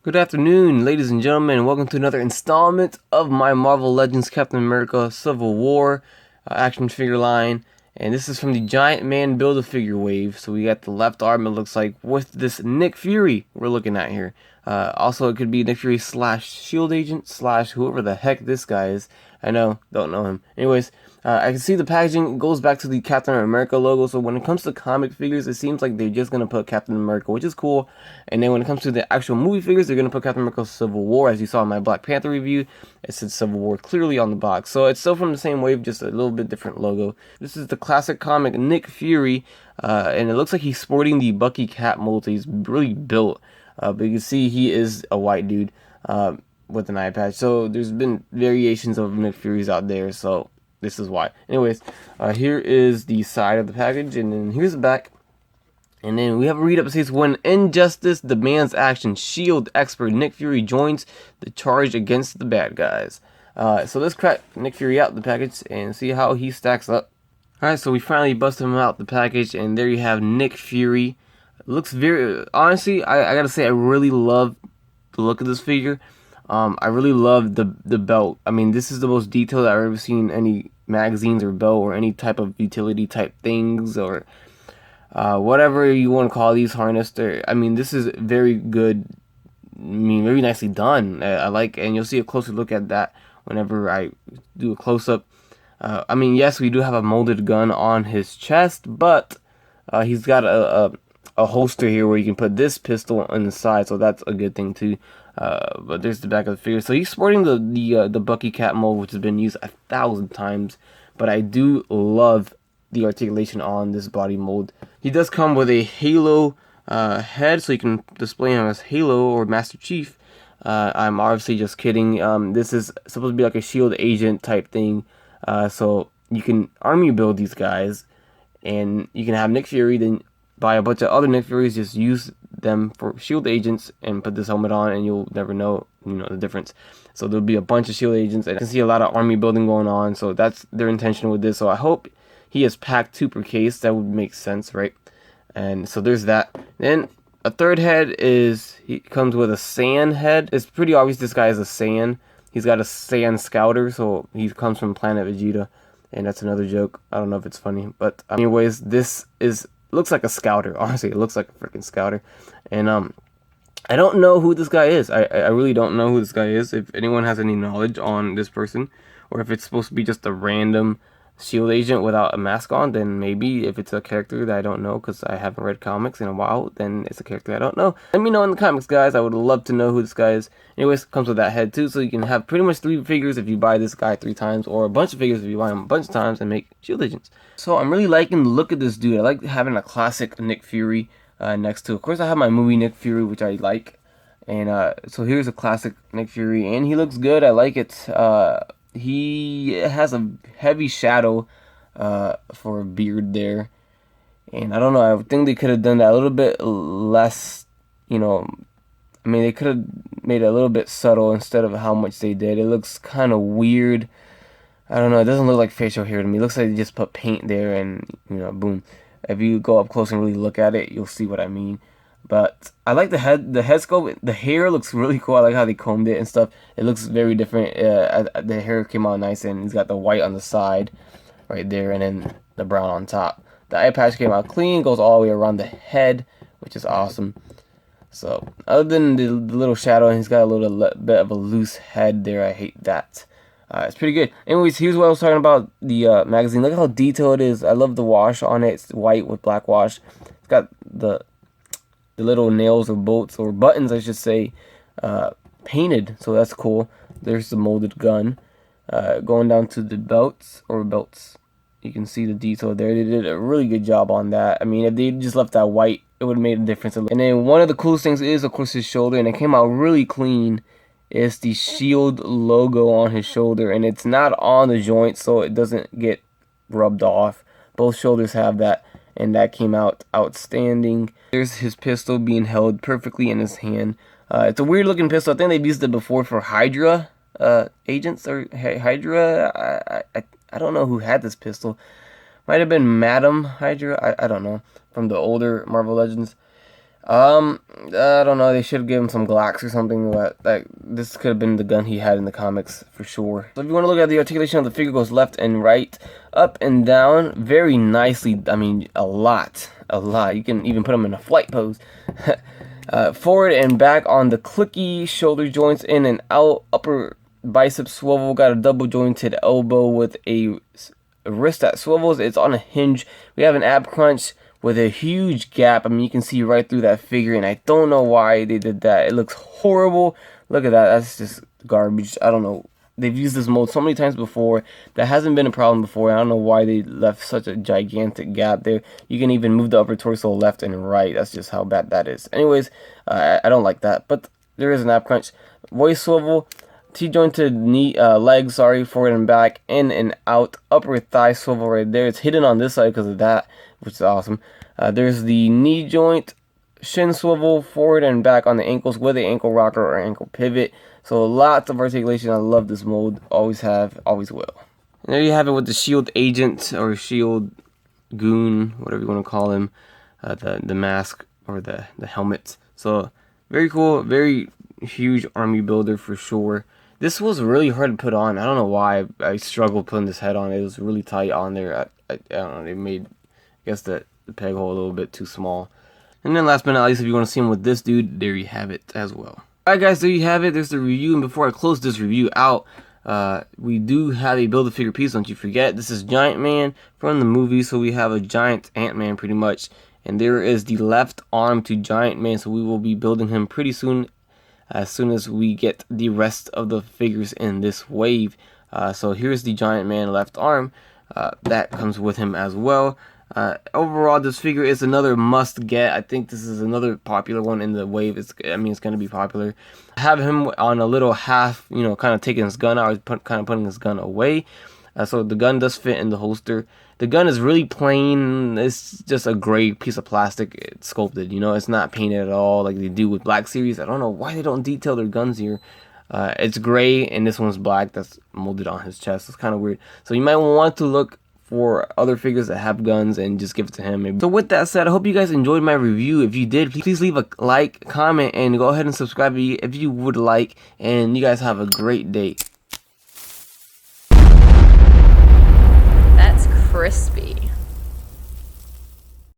Good afternoon, ladies and gentlemen, and welcome to another installment of my Marvel Legends Captain America Civil War action figure line. And this is from the Giant Man Build-A-Figure wave. So we got the left arm, it looks like, with this Nick Fury we're looking at here. Also, it could be Nick Fury slash Shield Agent slash whoever the heck this guy is. I know, don't know him. Anyways, I can see the packaging goes back to the Captain America logo. So when it comes to comic figures, it seems like they're just going to put Captain America, which is cool. And then when it comes to the actual movie figures, they're going to put Captain America Civil War. As you saw in my Black Panther review, it said Civil War clearly on the box. So it's still from the same wave, just a little bit different logo. This is the classic comic Nick Fury. And it looks like he's sporting the Bucky Cap mold. So he's really built. But you can see he is a white dude with an eye patch. So there's been variations of Nick Furies out there. So this is why. Anyways, here is the side of the package. And then here's the back. And then we have a read up that says, when injustice demands action, S.H.I.E.L.D. expert Nick Fury joins the charge against the bad guys. So let's crack Nick Fury out the package and see how he stacks up. Alright, so we finally busted him out the package, and there you have Nick Fury. It looks very, honestly, I gotta say, I really love the look of this figure. I really love the belt. I mean, this is the most detailed I've ever seen any magazines or belt or any type of utility type things or whatever you want to call these harness. I mean, this is very good. I mean, very nicely done. I like, and you'll see a closer look at that whenever I do a close up. I mean, yes, we do have a molded gun on his chest, but he's got a holster here where you can put this pistol on the side, so that's a good thing too. But there's the back of the figure. So he's sporting the Bucky Cap mold, which has been used 1,000 times. But I do love the articulation on this body mold. He does come with a Halo head, so you can display him as Halo or Master Chief. I'm obviously just kidding. This is supposed to be like a Shield agent type thing. So you can army build these guys, and you can have Nick Fury, then buy a bunch of other Nick Furies, just use them for Shield agents and put this helmet on, and you'll never know, the difference. So there'll be a bunch of Shield agents, and I can see a lot of army building going on, so that's their intention with this. So I hope he has packed 2 per case. That would make sense, right? And so there's that. Then a third head he comes with a Sand head. It's pretty obvious this guy is a Sand. He's got a Sand Scouter, so he comes from Planet Vegeta, and that's another joke. I don't know if it's funny, but anyways, this looks like a Scouter. Honestly, it looks like a freaking Scouter. And I don't know who this guy is. I really don't know who this guy is. If anyone has any knowledge on this person, or if it's supposed to be just a random Shield agent without a mask on, then maybe. If it's a character that I don't know because I haven't read comics in a while, then it's a character I don't know. Let me know in the comments, guys. I would love to know who this guy is. Anyways, comes with that head too, so you can have pretty much 3 figures if you buy this guy 3 times, or a bunch of figures if you buy him a bunch of times and make Shield agents. So I'm really liking the look of this dude. I like having a classic Nick Fury next to. Of course, I have my movie Nick Fury, which I like, and so here's a classic Nick Fury, and he looks good. I like it. He has a heavy shadow for a beard there, and I don't know, I think they could have done that a little bit less, I mean, they could have made it a little bit subtle instead of how much they did. It looks kind of weird. I don't know, it doesn't look like facial hair to me. It looks like they just put paint there and, boom. If you go up close and really look at it, you'll see what I mean. But I like the head sculpt. The hair looks really cool. I like how they combed it and stuff. It looks very different. The hair came out nice, and he's got the white on the side right there, and then the brown on top. The eye patch came out clean, goes all the way around the head, which is awesome. So other than the little shadow, and he's got a little bit of a loose head there. I hate that. It's pretty good. Anyways, here's what I was talking about, the magazine. Look how detailed it is. I love the wash on it. It's white with black wash. It's got the little nails or bolts or buttons, I should say, painted, so that's cool. There's the molded gun. Going down to the belts, you can see the detail there. They did a really good job on that. I mean, if they just left that white, it would have made a difference. And then one of the coolest things is, of course, his shoulder, and it came out really clean. It's the Shield logo on his shoulder, and it's not on the joint, so it doesn't get rubbed off. Both shoulders have that, and that came out outstanding. There's his pistol being held perfectly in his hand. It's a weird looking pistol. I think they've used it before for Hydra agents, or Hydra. I don't know who had this pistol. Might have been Madam Hydra. I don't know, from the older Marvel Legends. I don't know. They should have given him some Glocks or something. But like, this could have been the gun he had in the comics for sure. So if you want to look at the articulation of the figure, goes left and right, up and down, very nicely. I mean, a lot. You can even put him in a flight pose. Forward and back on the clicky shoulder joints, in and out, upper bicep swivel, got a double jointed elbow with a wrist that swivels. It's on a hinge. We have an ab crunch with a huge gap. I mean, you can see right through that figure, and I don't know why they did that. It looks horrible. Look at that. That's just garbage. I don't know. They've used this mold so many times before. That hasn't been a problem before. I don't know why they left such a gigantic gap there. You can even move the upper torso left and right. That's just how bad that is. Anyways, I don't like that. But there is an ab crunch. Voice swivel. T-jointed knee, legs, forward and back, in and out, upper thigh swivel right there. It's hidden on this side because of that, which is awesome. There's the knee joint, shin swivel, forward and back on the ankles with an ankle rocker or ankle pivot. So lots of articulation. I love this mold. Always have, always will. And there you have it with the shield agent or shield goon, whatever you want to call him, the mask or the helmet. So very cool, very huge army builder for sure. This was really hard to put on. I don't know why I struggled putting this head on. It was really tight on there. I don't know. They made, I guess, the peg hole a little bit too small. And then last but not least, if you want to see him with this dude, there you have it as well. Alright guys, there you have it. There's the review. And before I close this review out, we do have a Build-A-Figure piece. Don't you forget. This is Giant Man from the movie. So we have a giant Ant-Man pretty much. And there is the left arm to Giant Man. So we will be building him pretty soon, as soon as we get the rest of the figures in this wave. So here's the Giant Man left arm. That comes with him as well. Overall, this figure is another must get. I think this is another popular one in the wave. It's going to be popular. Have him on a little half, kind of taking his gun out, kind of putting his gun away. So the gun does fit in the holster. The gun is really plain. It's just a gray piece of plastic. It's sculpted, it's not painted at all like they do with Black Series. I don't know why they don't detail their guns here. It's gray and this one's black. That's molded on his chest. It's kind of weird. So you might want to look for other figures that have guns and just give it to him maybe. So with that said, I hope you guys enjoyed my review. If you did, please leave a like, comment, and go ahead and subscribe if you would like. And you guys have a great day.